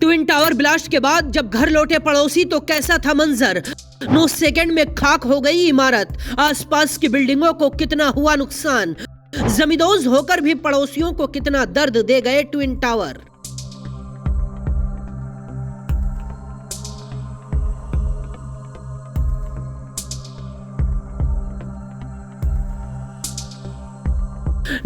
Twin tower blast के बाद जब घर लौटे पड़ोसी तो कैसा था मंजर। 9 सेकंड में खाक हो गई इमारत। आसपास की बिल्डिंगों को कितना हुआ नुकसान। जमींदोज होकर भी पड़ोसियों को कितना दर्द दे गए ट्विन टावर।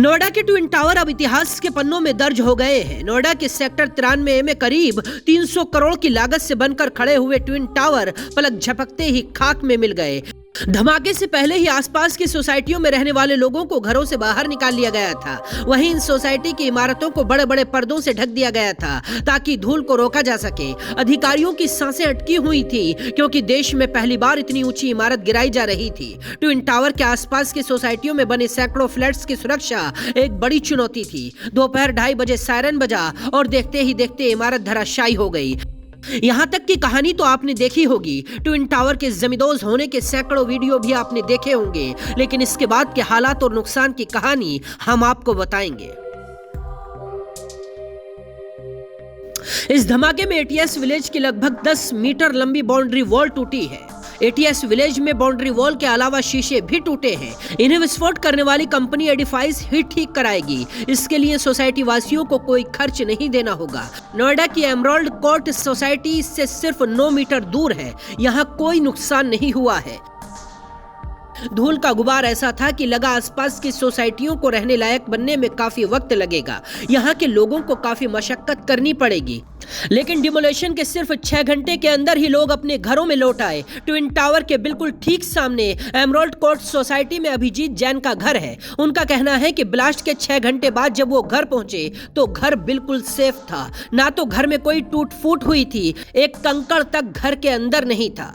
नोएडा के ट्विन टावर अब इतिहास के पन्नों में दर्ज हो गए हैं। नोएडा के सेक्टर 93 में करीब 300 करोड़ की लागत से बनकर खड़े हुए ट्विन टावर पलक झपकते ही खाक में मिल गए। धमाके से पहले ही आसपास की सोसाइटियों में रहने वाले लोगों को घरों से बाहर निकाल लिया गया था। वहीं इन सोसाइटी की इमारतों को बड़े बड़े पर्दों से ढक दिया गया था ताकि धूल को रोका जा सके। अधिकारियों की सांसें अटकी हुई थी क्योंकि देश में पहली बार इतनी ऊंची इमारत गिराई जा रही थी। ट्विन टावर के आसपास की सोसाइटियों में बने सैकड़ों फ्लैट्स की सुरक्षा एक बड़ी चुनौती थी। दोपहर 2:30 बजे सायरन बजा और देखते ही देखते इमारत धराशायी हो गई। यहाँ तक की कहानी तो आपने देखी होगी। ट्विन टावर के जमींदोज होने के सैकड़ों वीडियो भी आपने देखे होंगे, लेकिन इसके बाद के हालात और नुकसान की कहानी हम आपको बताएंगे। इस धमाके में एटीएस विलेज की लगभग 10 मीटर लंबी बाउंड्री वॉल टूटी है। एटीएस विलेज में बाउंड्री वॉल के अलावा शीशे भी टूटे हैं। इन्हें विस्फोट करने वाली कंपनी एडिफाइस ही ठीक कराएगी। इसके लिए सोसाइटी वासियों को कोई खर्च नहीं देना होगा। नोएडा की एमराल्ड कोर्ट सोसाइटी से सिर्फ 9 मीटर दूर है। यहाँ कोई नुकसान नहीं हुआ है। धूल का गुबार ऐसा था कि लगा आसपास की सोसाइटियों को रहने लायक बनने में काफी वक्त लगेगा। यहाँ के लोगों को काफी मशक्कत करनी पड़ेगी, लेकिन डिमोलेशन के सिर्फ 6 घंटे के अंदर ही लोग अपने घरों में लौट आए। ट्विन टावर के बिल्कुल ठीक सामने एमराल्ड कोर्ट सोसाइटी में अभिजीत जैन का घर है। उनका कहना है कि ब्लास्ट के 6 घंटे बाद जब वो घर पहुंचे तो घर बिल्कुल सेफ था। ना तो घर में कोई टूट फूट हुई थी, एक कंकड़ तक घर के अंदर नहीं था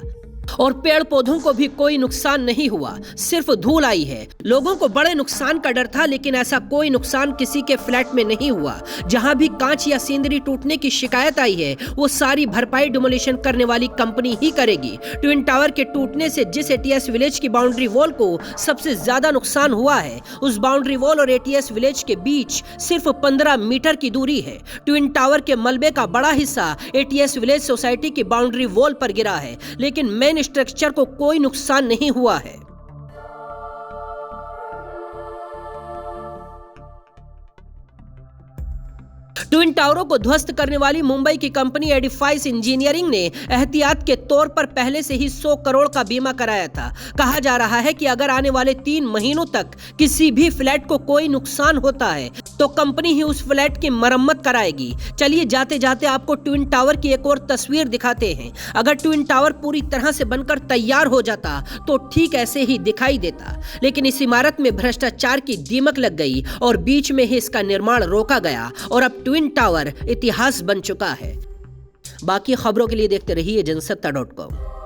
और पेड़ पौधों को भी कोई नुकसान नहीं हुआ, सिर्फ धूल आई है। लोगों को बड़े नुकसान का डर था, लेकिन ऐसा कोई नुकसान किसी के फ्लैट में नहीं हुआ। जहां भी कांच या सीनरी टूटने की शिकायत आई है वो सारी भरपाई डिमोलिशन करने वाली कंपनी ही करेगी। ट्विन टावर के टूटने से जिस एटीएस विलेज की बाउंड्री वॉल को सबसे ज्यादा नुकसान हुआ है, उस बाउंड्री वॉल और एटीएस विलेज के बीच सिर्फ 15 मीटर की दूरी है। ट्विन टावर के मलबे का बड़ा हिस्सा एटीएस विलेज सोसाइटी की बाउंड्री वॉल पर गिरा है, लेकिन मेन स्ट्रक्चर को कोई नुकसान नहीं हुआ है। ट्विन टावरों को ध्वस्त करने वाली मुंबई की कंपनी एडिफाइस इंजीनियरिंग ने एहतियात के तौर पर पहले से ही 100 करोड़ का बीमा कराया था। कहा जा रहा है कि अगर आने वाले 3 महीनों तक किसी भी फ्लैट को कोई नुकसान होता है तो कंपनी ही उस फ्लैट की मरम्मत कराएगी। चलिए जाते जाते आपको ट्विन टावर की एक और तस्वीर दिखाते हैं। अगर ट्विन टावर पूरी तरह से बनकर तैयार हो जाता तो ठीक ऐसे ही दिखाई देता, लेकिन इस इमारत में भ्रष्टाचार की दीमक लग गई और बीच में ही इसका निर्माण रोका गया और अब ट्विन टावर इतिहास बन चुका है। बाकी खबरों के लिए देखते रहिए जनसत्ता.com।